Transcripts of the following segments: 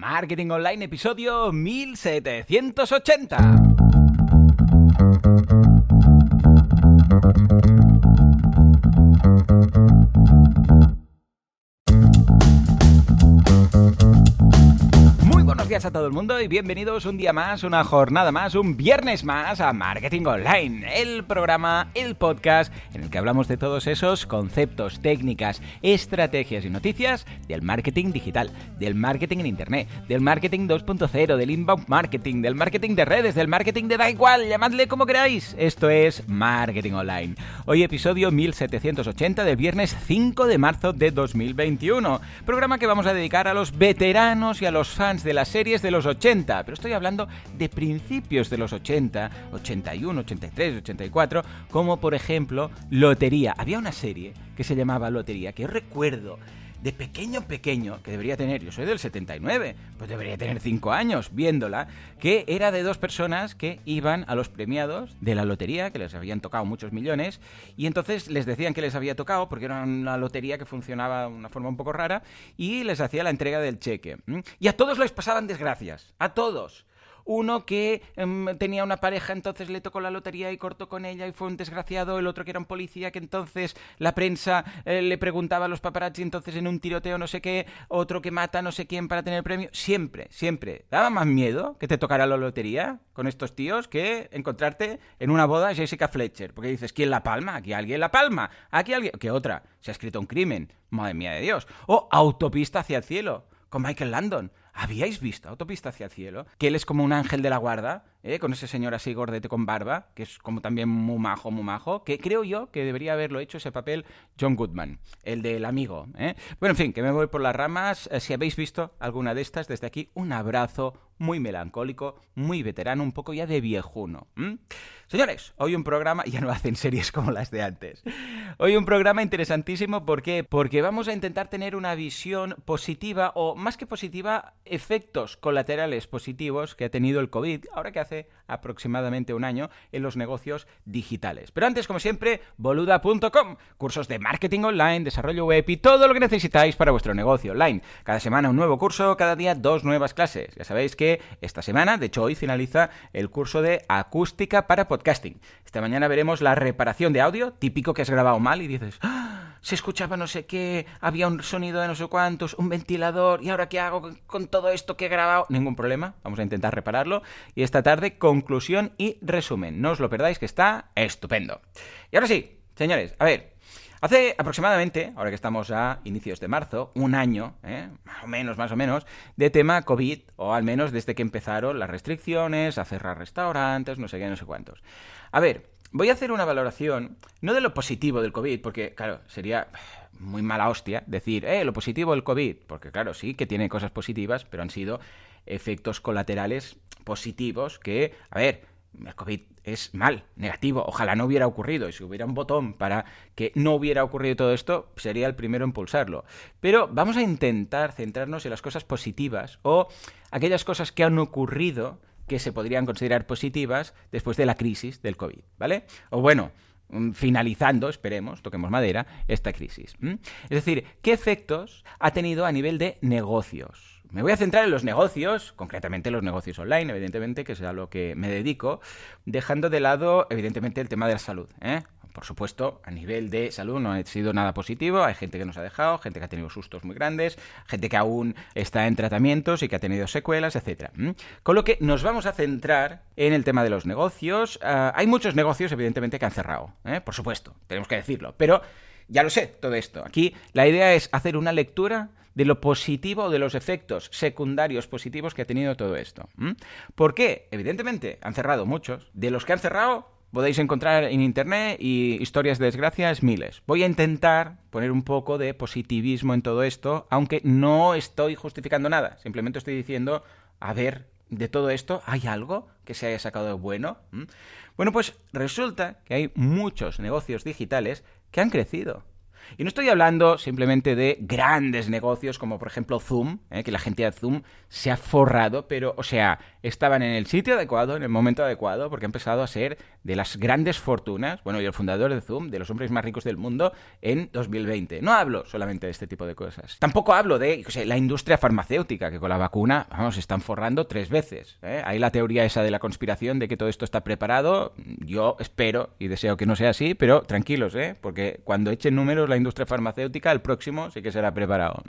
Marketing Online, episodio 1780. Buenos días a todo el mundo y bienvenidos un día más, una jornada más, un viernes más a Marketing Online, el programa, el podcast en el que hablamos de todos esos conceptos, técnicas, estrategias y noticias del marketing digital, del marketing en internet, del marketing 2.0, del inbound marketing, del marketing de redes, del marketing de da igual, llamadle como queráis. Esto es Marketing Online. Hoy episodio 1780 del viernes 5 de marzo de 2021, programa que vamos a dedicar a los veteranos y a los fans de las series de los 80, pero estoy hablando de principios de los 80, 81, 83, 84, como por ejemplo Lotería. Había una serie que se llamaba Lotería, que yo recuerdo de pequeño, que debería tener, yo soy del 79, pues debería tener 5 años viéndola, que era de dos personas que iban a los premiados de la lotería, que les habían tocado muchos millones, y entonces les decían que les había tocado, porque era una lotería que funcionaba de una forma un poco rara, y les hacía la entrega del cheque. Y a todos les pasaban desgracias, a todos. Uno que tenía una pareja, entonces le tocó la lotería y cortó con ella y fue un desgraciado. El otro que era un policía, que entonces la prensa le preguntaba a los paparazzi, entonces en un tiroteo no sé qué. Otro que mata a no sé quién para tener el premio. Siempre. Daba más miedo que te tocara la lotería con estos tíos que encontrarte en una boda Jessica Fletcher. Porque dices, ¿quién la palma? Aquí alguien la palma. Aquí alguien... ¿Qué otra? Se ha escrito un crimen. Madre mía de Dios. O Autopista hacia el cielo, con Michael Landon. ¿Habíais visto Autopista hacia el cielo? Que él es como un ángel de la guarda, con ese señor así gordete con barba, que es como también muy majo, que creo yo que debería haberlo hecho ese papel John Goodman, el del amigo. Bueno, en fin, que me voy por las ramas. Si habéis visto alguna de estas, desde aquí un abrazo muy melancólico, muy veterano, un poco ya de viejuno. Señores, hoy un programa, ya no hacen series como las de antes. Hoy un programa interesantísimo, ¿por qué? Porque vamos a intentar tener una visión positiva, o más que positiva, efectos colaterales positivos que ha tenido el COVID, ahora que hace aproximadamente un año, en los negocios digitales. Pero antes, como siempre, boluda.com, cursos de marketing online, desarrollo web y todo lo que necesitáis para vuestro negocio online. Cada semana un nuevo curso, cada día 2 nuevas clases. Ya sabéis que esta semana, de hecho hoy, finaliza el curso de acústica para podcasting. Esta mañana veremos la reparación de audio, típico que has grabado mal y dices, se escuchaba no sé qué, había un sonido de no sé cuántos, un ventilador, ¿y ahora qué hago con todo esto que he grabado? Ningún problema, vamos a intentar repararlo. Y esta tarde, conclusión y resumen. No os lo perdáis, que está estupendo. Y ahora sí, señores, a ver, hace aproximadamente, ahora que estamos a inicios de marzo, un año, más o menos, de tema COVID, o al menos desde que empezaron las restricciones, a cerrar restaurantes, no sé qué, no sé cuántos. A ver, voy a hacer una valoración, no de lo positivo del COVID, porque, claro, sería muy mala hostia decir, lo positivo del COVID, porque, claro, sí que tiene cosas positivas, pero han sido efectos colaterales positivos que, a ver, el COVID es mal, negativo, ojalá no hubiera ocurrido, y si hubiera un botón para que no hubiera ocurrido todo esto, sería el primero en pulsarlo. Pero vamos a intentar centrarnos en las cosas positivas, o aquellas cosas que han ocurrido que se podrían considerar positivas después de la crisis del COVID, ¿vale? O bueno, finalizando, esperemos, toquemos madera, esta crisis. Es decir, ¿qué efectos ha tenido a nivel de negocios? Me voy a centrar en los negocios, concretamente los negocios online, evidentemente, que es a lo que me dedico, dejando de lado, evidentemente, el tema de la salud, Por supuesto, a nivel de salud no ha sido nada positivo, hay gente que nos ha dejado, gente que ha tenido sustos muy grandes, gente que aún está en tratamientos y que ha tenido secuelas, etc. Con lo que nos vamos a centrar en el tema de los negocios. Hay muchos negocios, evidentemente, que han cerrado, por supuesto, tenemos que decirlo, pero ya lo sé, todo esto. Aquí la idea es hacer una lectura de lo positivo, de los efectos secundarios positivos que ha tenido todo esto. ¿Por qué? Evidentemente, han cerrado muchos. De los que han cerrado, podéis encontrar en internet y historias de desgracias miles. Voy a intentar poner un poco de positivismo en todo esto, aunque no estoy justificando nada. Simplemente estoy diciendo, a ver, de todo esto, ¿hay algo que se haya sacado de bueno? Bueno, pues resulta que hay muchos negocios digitales que han crecido. Y no estoy hablando simplemente de grandes negocios como por ejemplo Zoom, que la gente de Zoom se ha forrado, pero, o sea, estaban en el sitio adecuado, en el momento adecuado, porque ha empezado a ser de las grandes fortunas, bueno, y el fundador de Zoom, de los hombres más ricos del mundo en 2020. No hablo solamente de este tipo de cosas. Tampoco hablo de la industria farmacéutica, que con la vacuna, vamos, se están forrando 3 veces. Hay la teoría esa de la conspiración de que todo esto está preparado. Yo espero y deseo que no sea así, pero tranquilos, porque cuando echen números la industria farmacéutica, el próximo sí que será preparado.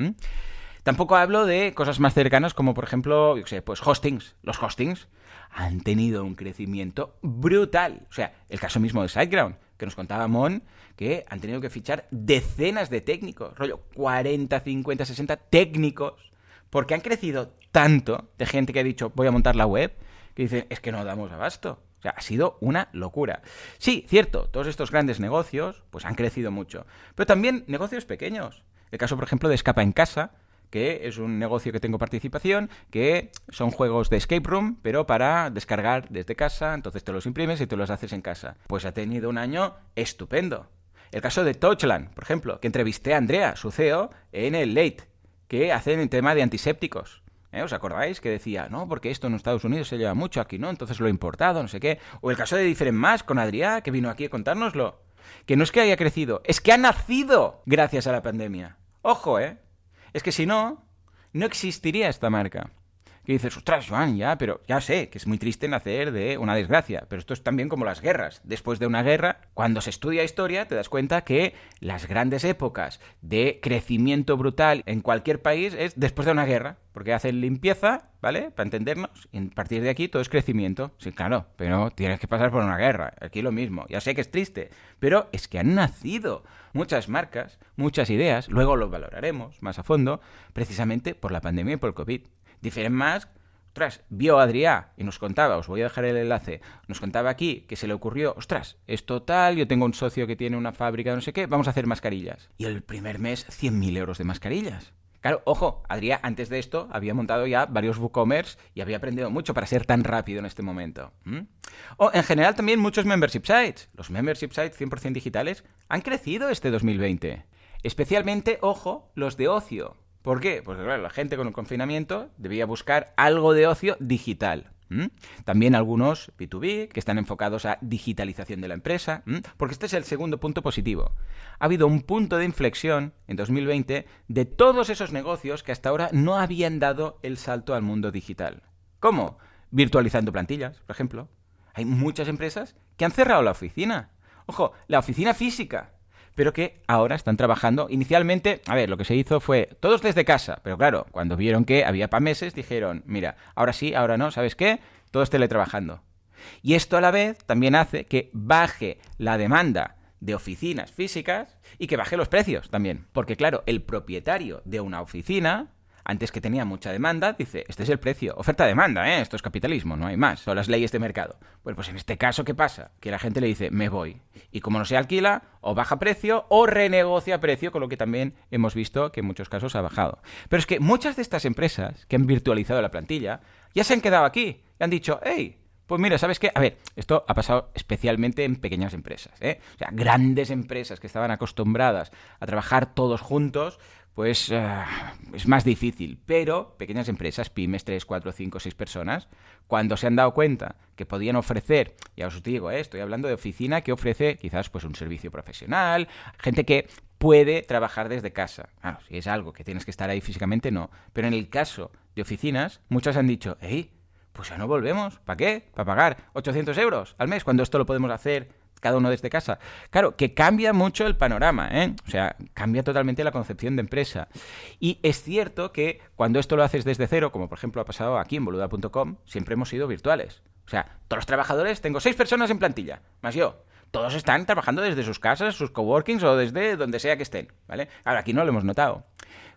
Tampoco hablo de cosas más cercanas como, por ejemplo, pues hostings. Los hostings han tenido un crecimiento brutal. O sea, el caso mismo de SiteGround, que nos contaba Mon, que han tenido que fichar decenas de técnicos, rollo 40, 50, 60 técnicos, porque han crecido tanto de gente que ha dicho voy a montar la web, que dicen es que no damos abasto. O sea, ha sido una locura. Sí, cierto, todos estos grandes negocios pues han crecido mucho, pero también negocios pequeños. El caso, por ejemplo, de Escapa en Casa, que es un negocio que tengo participación, que son juegos de escape room, pero para descargar desde casa, entonces te los imprimes y te los haces en casa. Pues ha tenido un año estupendo. El caso de Touchland, por ejemplo, que entrevisté a Andrea, su CEO, en el Late, que hacen el tema de antisépticos. ¿Os acordáis? Que decía, no, porque esto en Estados Unidos se lleva mucho, aquí no, entonces lo he importado, no sé qué. O el caso de Different Más con Adrià, que vino aquí a contárnoslo. Que no es que haya crecido, es que ha nacido gracias a la pandemia. Ojo, es que si no, no existiría esta marca. Que dices, ostras, Joan, ya, pero ya sé que es muy triste nacer de una desgracia, pero esto es también como las guerras. Después de una guerra, cuando se estudia historia, te das cuenta que las grandes épocas de crecimiento brutal en cualquier país es después de una guerra, porque hacen limpieza, ¿vale? Para entendernos, y a partir de aquí todo es crecimiento. Sí, claro, pero tienes que pasar por una guerra. Aquí lo mismo. Ya sé que es triste, pero es que han nacido muchas marcas, muchas ideas, luego lo valoraremos más a fondo, precisamente por la pandemia y por el COVID. Different Más, ostras, vio a Adrià y nos contaba, os voy a dejar el enlace, nos contaba aquí que se le ocurrió, ostras, es total, yo tengo un socio que tiene una fábrica de no sé qué, vamos a hacer mascarillas. Y el primer mes, 100.000 euros de mascarillas. Claro, ojo, Adrià antes de esto había montado ya varios WooCommerce y había aprendido mucho para ser tan rápido en este momento. O en general también muchos membership sites. Los membership sites 100% digitales han crecido este 2020. Especialmente, ojo, los de ocio. ¿Por qué? Porque claro, la gente con el confinamiento debía buscar algo de ocio digital. También algunos B2B que están enfocados a digitalización de la empresa, porque este es el segundo punto positivo. Ha habido un punto de inflexión en 2020 de todos esos negocios que hasta ahora no habían dado el salto al mundo digital. ¿Cómo? Virtualizando plantillas, por ejemplo. Hay muchas empresas que han cerrado la oficina. Ojo, la oficina física, pero que ahora están trabajando. Inicialmente, lo que se hizo fue todos desde casa, pero claro, cuando vieron que había para meses, dijeron, mira, ahora sí, ahora no, ¿sabes qué? Todos teletrabajando. Y esto a la vez también hace que baje la demanda de oficinas físicas y que baje los precios también. Porque claro, el propietario de una oficina, antes que tenía mucha demanda, dice, este es el precio, oferta-demanda, esto es capitalismo, no hay más, son las leyes de mercado. Pues en este caso, ¿qué pasa? Que la gente le dice, me voy. Y como no se alquila, o baja precio o renegocia precio, con lo que también hemos visto que en muchos casos ha bajado. Pero es que muchas de estas empresas que han virtualizado la plantilla ya se han quedado aquí y han dicho, hey, pues mira, ¿sabes qué? Esto ha pasado especialmente en pequeñas empresas, O sea, grandes empresas que estaban acostumbradas a trabajar todos juntos, pues es más difícil. Pero pequeñas empresas, pymes, 3, 4, 5, 6 personas, cuando se han dado cuenta que podían ofrecer, ya os digo, estoy hablando de oficina que ofrece quizás pues un servicio profesional, gente que puede trabajar desde casa. Claro, si es algo que tienes que estar ahí físicamente, no. Pero en el caso de oficinas, muchas han dicho, hey, pues ya no volvemos. ¿Para qué? ¿Para pagar 800 euros al mes cuando esto lo podemos hacer cada uno desde casa? Claro, que cambia mucho el panorama, O sea, cambia totalmente la concepción de empresa. Y es cierto que cuando esto lo haces desde cero, como por ejemplo ha pasado aquí en boluda.com, siempre hemos sido virtuales. O sea, todos los trabajadores, tengo 6 personas en plantilla, más yo. Todos están trabajando desde sus casas, sus coworkings o desde donde sea que estén, ¿vale? Ahora, aquí no lo hemos notado.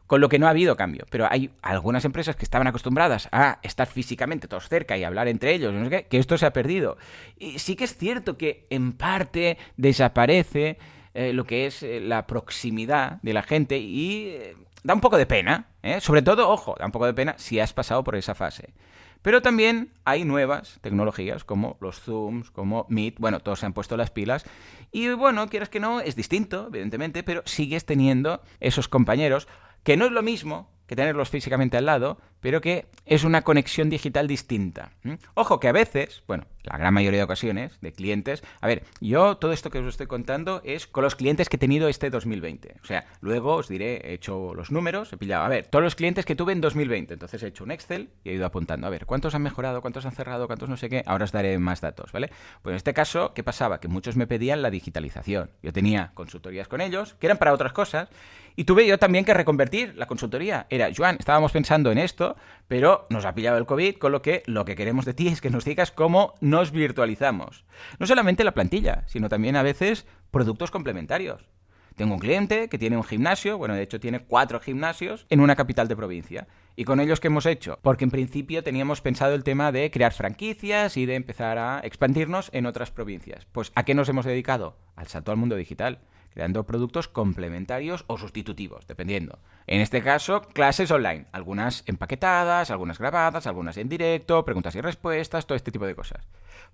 Con lo que no ha habido cambio. Pero hay algunas empresas que estaban acostumbradas a estar físicamente todos cerca y hablar entre ellos, no sé qué, que esto se ha perdido. Y sí que es cierto que en parte desaparece lo que es la proximidad de la gente y da un poco de pena, Sobre todo, ojo, da un poco de pena si has pasado por esa fase. Pero también hay nuevas tecnologías como los Zooms, como Meet, todos se han puesto las pilas y quieras que no, es distinto, evidentemente, pero sigues teniendo esos compañeros que no es lo mismo que tenerlos físicamente al lado, pero que es una conexión digital distinta. Ojo que a veces, bueno, la gran mayoría de ocasiones, de clientes... A ver, yo todo esto que os estoy contando es con los clientes que he tenido este 2020. O sea, luego os diré, he hecho los números, he pillado, a ver, todos los clientes que tuve en 2020. Entonces he hecho un Excel y he ido apuntando, a ver, ¿cuántos han mejorado, cuántos han cerrado, cuántos no sé qué? Ahora os daré más datos, ¿vale? Pues en este caso, ¿qué pasaba? Que muchos me pedían la digitalización. Yo tenía consultorías con ellos, que eran para otras cosas, y tuve yo también que reconvertir la consultoría. Era, Joan, estábamos pensando en esto, pero nos ha pillado el COVID, con lo que queremos de ti es que nos digas cómo nos virtualizamos. No solamente la plantilla, sino también a veces productos complementarios. Tengo un cliente que tiene un gimnasio, bueno, de hecho tiene 4 gimnasios en una capital de provincia. ¿Y con ellos qué hemos hecho? Porque en principio teníamos pensado el tema de crear franquicias y de empezar a expandirnos en otras provincias. Pues ¿a qué nos hemos dedicado? Al salto al mundo digital, creando productos complementarios o sustitutivos, dependiendo. En este caso, clases online, algunas empaquetadas, algunas grabadas, algunas en directo, preguntas y respuestas, todo este tipo de cosas.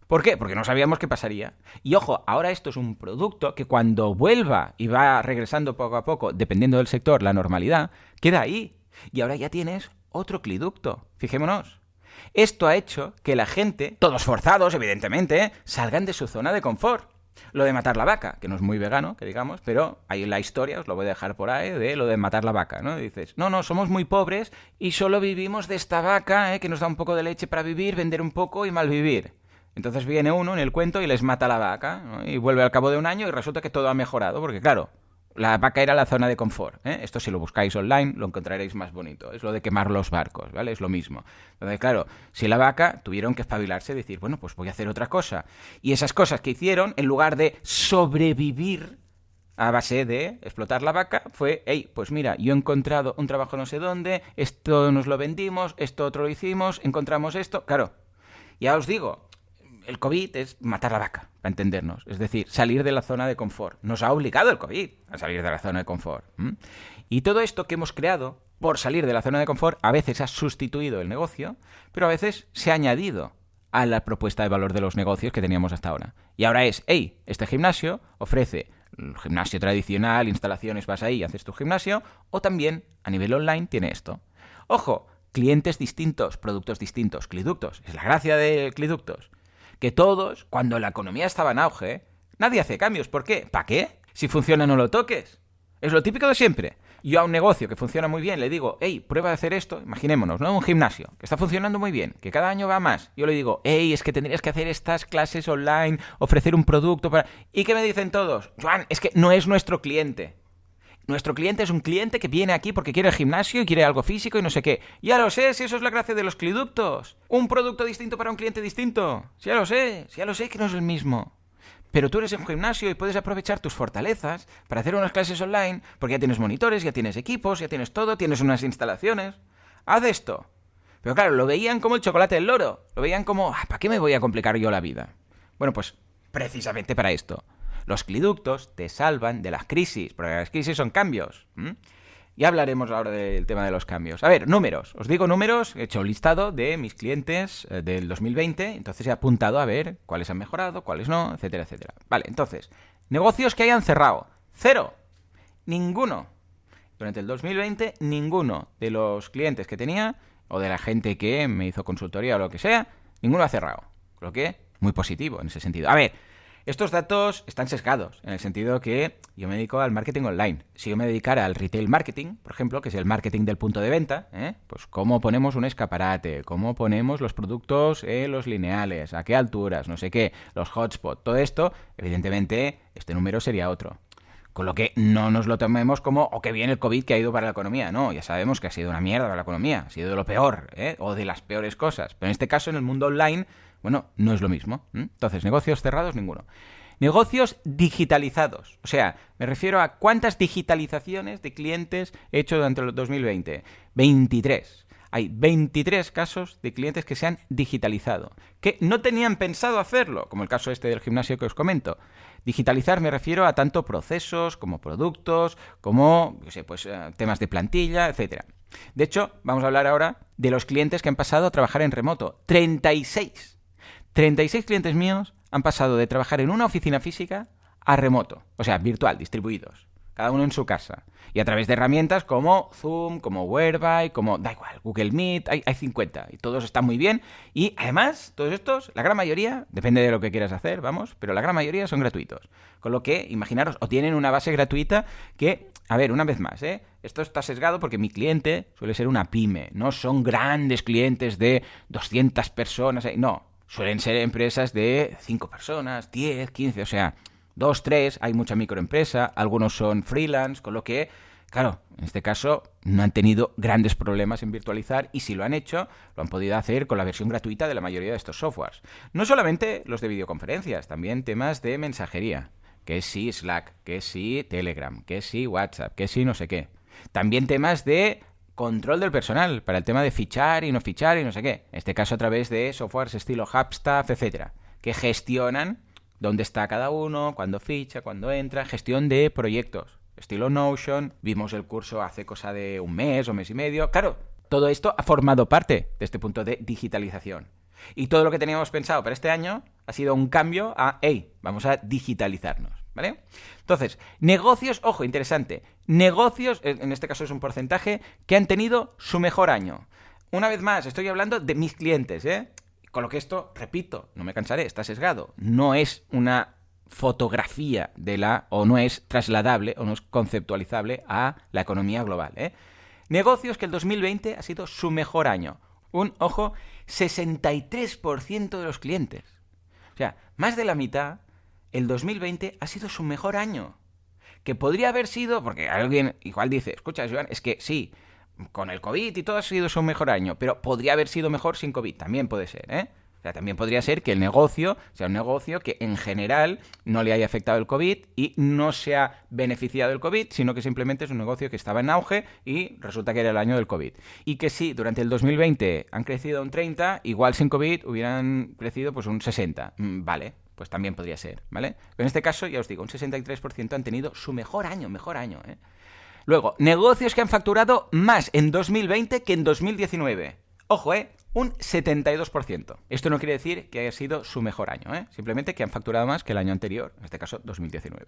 ¿Por qué? Porque no sabíamos qué pasaría. Y ojo, ahora esto es un producto que cuando vuelva y va regresando poco a poco, dependiendo del sector, la normalidad, queda ahí. Y ahora ya tienes otro cliducto. Fijémonos. Esto ha hecho que la gente, todos forzados, evidentemente, salgan de su zona de confort. Lo de matar la vaca, que no es muy vegano, que digamos, pero hay la historia, os lo voy a dejar por ahí, de lo de matar la vaca, ¿no? Y dices, no, somos muy pobres y solo vivimos de esta vaca, que nos da un poco de leche para vivir, vender un poco y malvivir. Entonces viene uno en el cuento y les mata la vaca, ¿no? Y vuelve al cabo de un año y resulta que todo ha mejorado, porque claro, la vaca era la zona de confort, ¿eh? Esto si lo buscáis online lo encontraréis más bonito. Es lo de quemar los barcos, ¿vale? Es lo mismo. Entonces, claro, si la vaca tuvieron que espabilarse y decir, bueno, pues voy a hacer otra cosa. Y esas cosas que hicieron, en lugar de sobrevivir a base de explotar la vaca, fue, hey, pues mira, yo he encontrado un trabajo no sé dónde, esto nos lo vendimos, esto otro lo hicimos, encontramos esto. Claro, ya os digo, el COVID es matar la vaca, para entendernos. Es decir, salir de la zona de confort. Nos ha obligado el COVID a salir de la zona de confort. Y todo esto que hemos creado por salir de la zona de confort a veces ha sustituido el negocio, pero a veces se ha añadido a la propuesta de valor de los negocios que teníamos hasta ahora. Y ahora es, hey, este gimnasio ofrece el gimnasio tradicional, instalaciones, vas ahí y haces tu gimnasio, o también a nivel online tiene esto. Ojo, clientes distintos, productos distintos, cliductos. Es la gracia de cliductos. Que todos, cuando la economía estaba en auge, nadie hace cambios. ¿Por qué? ¿Para qué? Si funciona, no lo toques. Es lo típico de siempre. Yo a un negocio que funciona muy bien le digo, hey, prueba de hacer esto. Imaginémonos, ¿no? Un gimnasio que está funcionando muy bien, que cada año va más. Yo le digo, hey, es que tendrías que hacer estas clases online, ofrecer un producto para... ¿Y qué me dicen todos? Joan, es que no es nuestro cliente. Nuestro cliente es un cliente que viene aquí porque quiere el gimnasio y quiere algo físico y no sé qué. Ya lo sé, si eso es la gracia de los cliductos. Un producto distinto para un cliente distinto. Si ya lo sé que no es el mismo. Pero tú eres un gimnasio y puedes aprovechar tus fortalezas para hacer unas clases online porque ya tienes monitores, ya tienes equipos, ya tienes todo, tienes unas instalaciones. Haz esto. Pero claro, lo veían como el chocolate del loro. Lo veían como, ¿para qué me voy a complicar yo la vida? Bueno, pues precisamente para esto. Los cliductos te salvan de las crisis, porque las crisis son cambios. Ya hablaremos ahora del tema de los cambios. A ver, números. Os digo números, he hecho un listado de mis clientes del 2020, entonces he apuntado a ver cuáles han mejorado, cuáles no, etcétera, etcétera. Vale, entonces, negocios que hayan cerrado. 0. Ninguno. Durante el 2020, ninguno de los clientes que tenía, o de la gente que me hizo consultoría o lo que sea, ninguno ha cerrado. Creo que muy positivo en ese sentido. A ver, estos datos están sesgados, en el sentido que yo me dedico al marketing online. Si yo me dedicara al retail marketing, por ejemplo, que es el marketing del punto de venta, pues cómo ponemos un escaparate, cómo ponemos los productos en los lineales, a qué alturas, no sé qué, los hotspots, todo esto, evidentemente este número sería otro. Con lo que no nos lo tomemos como, o que bien el COVID que ha ido para la economía. No, ya sabemos que ha sido una mierda para la economía, ha sido de lo peor, o de las peores cosas. Pero en este caso, en el mundo online, bueno, no es lo mismo. Entonces, negocios cerrados, ninguno. Negocios digitalizados. O sea, me refiero a cuántas digitalizaciones de clientes he hecho durante el 2020. 23. Hay 23 casos de clientes que se han digitalizado, que no tenían pensado hacerlo, como el caso este del gimnasio que os comento. Digitalizar me refiero a tanto procesos como productos, como temas de plantilla, etcétera. De hecho, vamos a hablar ahora de los clientes que han pasado a trabajar en remoto. 36 clientes míos han pasado de trabajar en una oficina física a remoto, o sea, virtual, distribuidos. cada uno en su casa. Y a través de herramientas como Zoom, como Whereby, como, da igual, Google Meet, hay 50. Y todos están muy bien. Y además, todos estos, la gran mayoría, depende de lo que quieras hacer, vamos, pero la gran mayoría son gratuitos. Con lo que, imaginaros, o tienen una base gratuita que, a ver, una vez más, esto está sesgado porque mi cliente suele ser una pyme. No son grandes clientes de 200 personas. No, suelen ser empresas de 5 personas, 10, 15, o sea, 2, 3, hay mucha microempresa, algunos son freelance, con lo que, claro, en este caso no han tenido grandes problemas en virtualizar y si lo han hecho, lo han podido hacer con la versión gratuita de la mayoría de estos softwares. No solamente los de videoconferencias, también temas de mensajería, que sí Slack, que sí Telegram, que sí WhatsApp, que sí no sé qué. También temas de control del personal, para el tema de fichar y no sé qué. En este caso a través de softwares estilo Hubstaff, etcétera, que gestionan dónde está cada uno, cuándo ficha, cuándo entra, gestión de proyectos, estilo Notion. Vimos el curso hace cosa de un mes o mes y medio. Claro, todo esto ha formado parte de este punto de digitalización. Y todo lo que teníamos pensado para este año ha sido un cambio a, hey, vamos a digitalizarnos, ¿vale? Entonces, negocios, ojo, interesante, negocios, en este caso es un porcentaje, que han tenido su mejor año. Una vez más, estoy hablando de mis clientes, Con lo que esto, repito, no me cansaré, está sesgado. No es una fotografía o no es trasladable o no es conceptualizable a la economía global, Negocios que el 2020 ha sido su mejor año. Ojo, 63% de los clientes. O sea, más de la mitad, el 2020 ha sido su mejor año. Que podría haber sido, porque alguien igual dice, escucha, Joan, es que sí, con el COVID y todo ha sido su mejor año, pero podría haber sido mejor sin COVID, también puede ser, O sea, también podría ser que el negocio sea un negocio que en general no le haya afectado el COVID y no se ha beneficiado del COVID, sino que simplemente es un negocio que estaba en auge y resulta que era el año del COVID. Y que si durante el 2020 han crecido un 30, igual sin COVID hubieran crecido pues un 60. Vale, pues también podría ser, ¿vale? Pero en este caso, ya os digo, un 63% han tenido su mejor año, Luego, negocios que han facturado más en 2020 que en 2019. Ojo, un 72%. Esto no quiere decir que haya sido su mejor año, simplemente que han facturado más que el año anterior, en este caso 2019.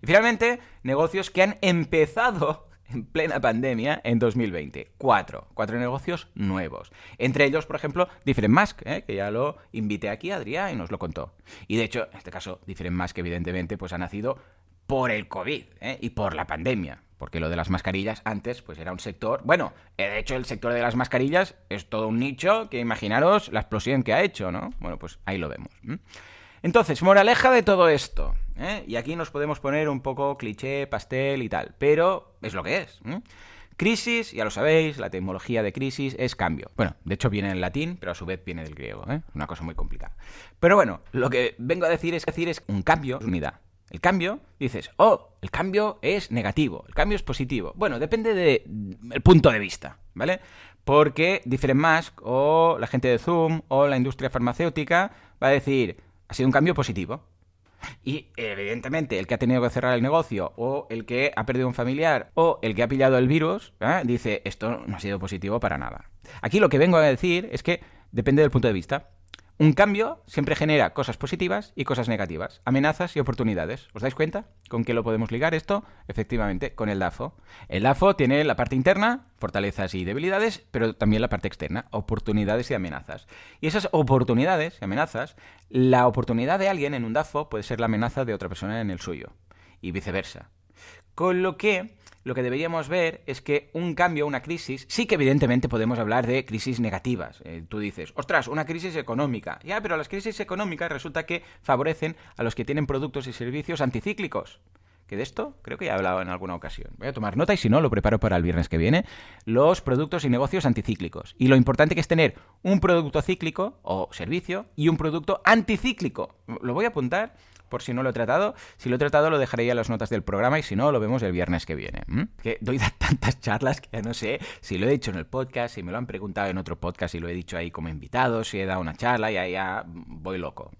Y finalmente, negocios que han empezado en plena pandemia en 2020. Cuatro negocios nuevos. Entre ellos, por ejemplo, Different Mask, que ya lo invité aquí a Adrián y nos lo contó. Y de hecho, en este caso, Different Mask evidentemente pues ha nacido por el COVID y por la pandemia. Porque lo de las mascarillas antes pues era un sector... Bueno, de hecho el sector de las mascarillas es todo un nicho que imaginaros la explosión que ha hecho, ¿no? Bueno, pues ahí lo vemos. Entonces, moraleja de todo esto. Y aquí nos podemos poner un poco cliché, pastel y tal. Pero es lo que es. Crisis, ya lo sabéis, la etimología de crisis es cambio. Bueno, de hecho viene en latín, pero a su vez viene del griego. Una cosa muy complicada. Pero bueno, lo que vengo a decir es un cambio es unidad. El cambio, dices, el cambio es negativo, el cambio es positivo. Bueno, depende del punto de vista, ¿vale? Porque Different Mask o la gente de Zoom o la industria farmacéutica va a decir, ha sido un cambio positivo. Y evidentemente el que ha tenido que cerrar el negocio o el que ha perdido un familiar o el que ha pillado el virus, dice, esto no ha sido positivo para nada. Aquí lo que vengo a decir es que depende del punto de vista. Un cambio siempre genera cosas positivas y cosas negativas, amenazas y oportunidades. ¿Os dais cuenta con qué lo podemos ligar esto? Efectivamente, con el DAFO. El DAFO tiene la parte interna, fortalezas y debilidades, pero también la parte externa, oportunidades y amenazas. Y esas oportunidades y amenazas, la oportunidad de alguien en un DAFO puede ser la amenaza de otra persona en el suyo, y viceversa. Con lo que deberíamos ver es que un cambio, una crisis, sí que evidentemente podemos hablar de crisis negativas. Tú dices, ostras, una crisis económica. Ya, pero las crisis económicas resulta que favorecen a los que tienen productos y servicios anticíclicos. Que de esto creo que ya he hablado en alguna ocasión. Voy a tomar nota y si no, lo preparo para el viernes que viene. Los productos y negocios anticíclicos. Y lo importante que es tener un producto cíclico o servicio y un producto anticíclico. Lo voy a apuntar por si no lo he tratado. Si lo he tratado lo dejaré ya en las notas del programa y si no, lo vemos el viernes que viene. Que doy tantas charlas que ya no sé si lo he dicho en el podcast, si me lo han preguntado en otro podcast y lo he dicho ahí como invitado, si he dado una charla y ya voy loco.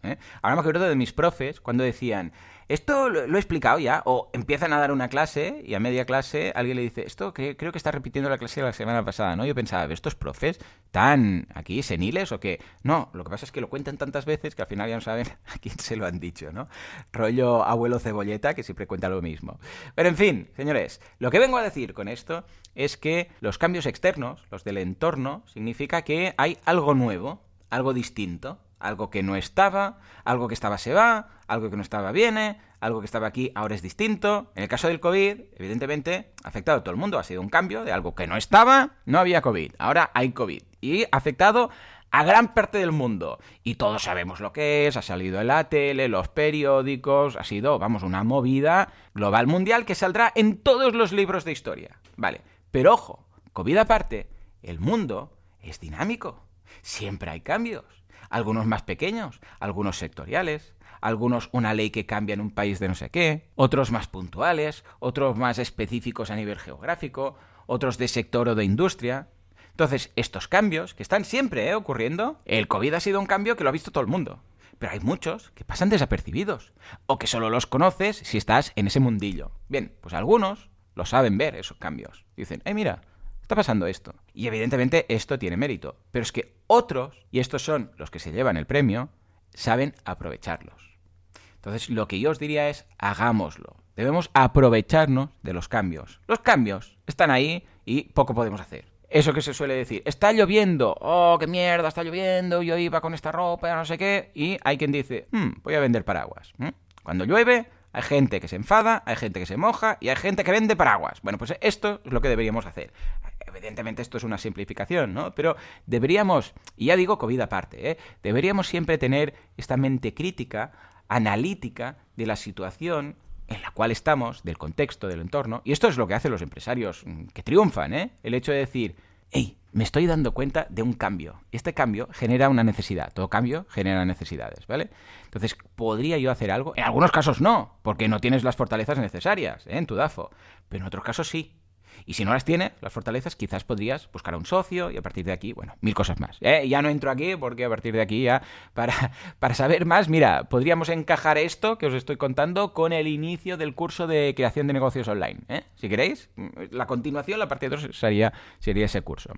Ahora me acuerdo de mis profes cuando decían, esto lo he explicado ya, o empiezan a dar una clase y a media clase alguien le dice, esto creo que está repitiendo la clase de la semana pasada, ¿no? Yo pensaba, ¿estos profes están aquí seniles o qué? No, lo que pasa es que lo cuentan tantas veces que al final ya no saben a quién se lo han dicho, ¿no? Rollo abuelo cebolleta que siempre cuenta lo mismo. Pero en fin, señores, lo que vengo a decir con esto es que los cambios externos, los del entorno, significa que hay algo nuevo, algo distinto, algo que no estaba, algo que estaba se va, algo que no estaba viene, algo que estaba aquí ahora es distinto. En el caso del COVID, evidentemente, ha afectado a todo el mundo. Ha sido un cambio de algo que no estaba, no había COVID. Ahora hay COVID. Y ha afectado a gran parte del mundo. Y todos sabemos lo que es, ha salido en la tele, los periódicos, ha sido, vamos, una movida global mundial que saldrá en todos los libros de historia. Vale, pero ojo, COVID aparte, el mundo es dinámico. Siempre hay cambios. Algunos más pequeños, algunos sectoriales, algunos una ley que cambia en un país de no sé qué, otros más puntuales, otros más específicos a nivel geográfico, otros de sector o de industria. Entonces, estos cambios, que están siempre ocurriendo, el COVID ha sido un cambio que lo ha visto todo el mundo. Pero hay muchos que pasan desapercibidos, o que solo los conoces si estás en ese mundillo. Bien, pues algunos lo saben ver, esos cambios. Dicen, mira, está pasando esto. Y evidentemente esto tiene mérito. Pero es que otros, y estos son los que se llevan el premio, saben aprovecharlos. Entonces lo que yo os diría es, hagámoslo. Debemos aprovecharnos de los cambios. Los cambios están ahí y poco podemos hacer. Eso que se suele decir, está lloviendo, oh, qué mierda, está lloviendo, yo iba con esta ropa, no sé qué, y hay quien dice, voy a vender paraguas. Cuando llueve, hay gente que se enfada, hay gente que se moja y hay gente que vende paraguas. Bueno, pues esto es lo que deberíamos hacer. Evidentemente esto es una simplificación, ¿no? Pero deberíamos, y ya digo COVID aparte, deberíamos siempre tener esta mente crítica, analítica de la situación en la cual estamos, del contexto, del entorno. Y esto es lo que hacen los empresarios que triunfan, el hecho de decir, hey, me estoy dando cuenta de un cambio. Y este cambio genera una necesidad. Todo cambio genera necesidades, ¿vale? Entonces, ¿podría yo hacer algo? En algunos casos no, porque no tienes las fortalezas necesarias, en tu DAFO. Pero en otros casos sí. Y si no las tienes, las fortalezas, quizás podrías buscar a un socio y a partir de aquí, bueno, 1000 cosas más. Ya no entro aquí porque a partir de aquí ya, para saber más, mira, podríamos encajar esto que os estoy contando con el inicio del curso de creación de negocios online. Si queréis, la continuación, la parte 2 sería ese curso.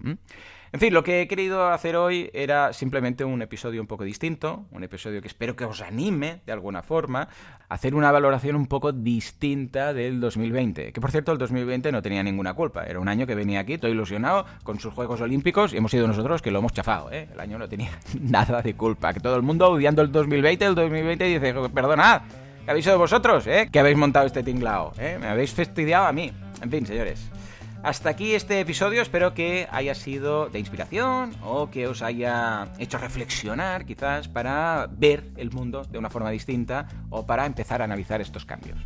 En fin, lo que he querido hacer hoy era simplemente un episodio un poco distinto, un episodio que espero que os anime de alguna forma a hacer una valoración un poco distinta del 2020. Que por cierto, el 2020 no tenía ninguna culpa. Era un año que venía aquí, todo ilusionado con sus Juegos Olímpicos y hemos sido nosotros que lo hemos chafado. El año no tenía nada de culpa. Que todo el mundo odiando el 2020 dice, perdonad, ¿qué habéis sido vosotros? Que habéis montado este tinglao. Me habéis fastidiado a mí. En fin, señores. Hasta aquí este episodio, espero que haya sido de inspiración o que os haya hecho reflexionar quizás para ver el mundo de una forma distinta o para empezar a analizar estos cambios.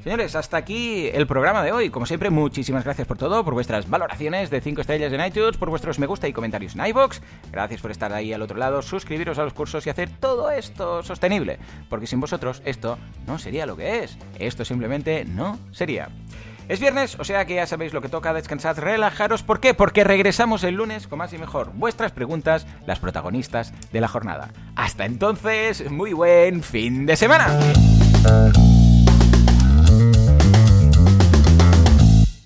Señores, hasta aquí el programa de hoy. Como siempre, muchísimas gracias por todo, por vuestras valoraciones de 5 estrellas en iTunes, por vuestros me gusta y comentarios en iVoox. Gracias por estar ahí al otro lado, suscribiros a los cursos y hacer todo esto sostenible, porque sin vosotros esto no sería lo que es. Esto simplemente no sería. Es viernes, o sea que ya sabéis lo que toca, descansad, relajaros. ¿Por qué? Porque regresamos el lunes con más y mejor. Vuestras preguntas, las protagonistas de la jornada. Hasta entonces, muy buen fin de semana.